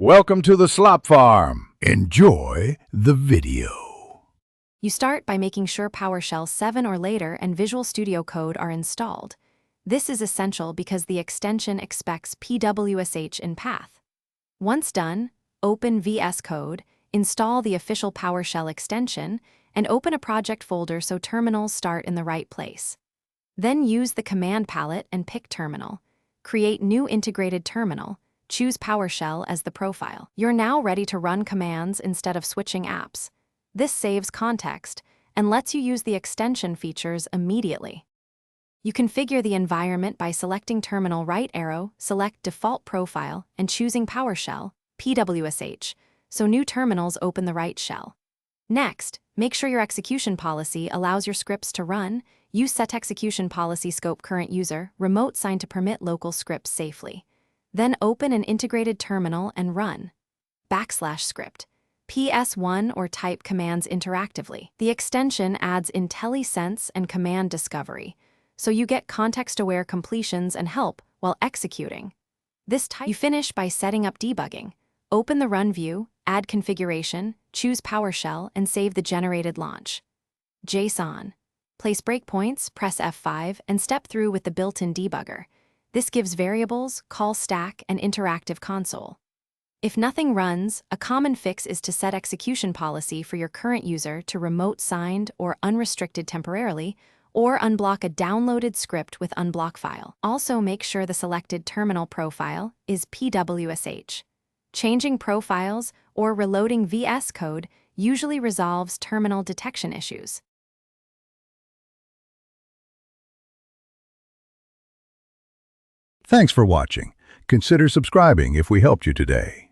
Welcome to the Slop Farm. Enjoy the video. You start by making sure PowerShell 7 or later and Visual Studio Code are installed. This is essential because the extension expects PWSH in path. Once done, open Vscode, install the official PowerShell extension, and open a project folder so terminals start in the right place. Then use the command palette and pick Terminal. Create new integrated terminal. Choose PowerShell as the profile. You're now ready to run commands instead of switching apps. This saves context and lets you use the extension features immediately. You configure the environment by selecting Terminal right arrow, select Default Profile, and choosing PowerShell, PWSH, so new terminals open the right shell. Next, make sure your execution policy allows your scripts to run. Use Set Execution Policy Scope Current User, Remote Sign to permit local scripts safely. Then open an integrated terminal and run /script, PS1 or type commands interactively. The extension adds IntelliSense and command discovery, so you get context-aware completions and help while executing. You finish by setting up debugging. Open the Run view, add configuration, choose PowerShell, and save the generated launch. JSON. Place breakpoints, press F5, and step through with the built-in debugger. This gives variables, call stack, and interactive console. If nothing runs, a common fix is to set execution policy for your current user to remote signed or unrestricted temporarily, or unblock a downloaded script with unblock file. Also make sure the selected terminal profile is PWSH. Changing profiles or reloading Vscode usually resolves terminal detection issues. Thanks for watching. Consider subscribing if we helped you today.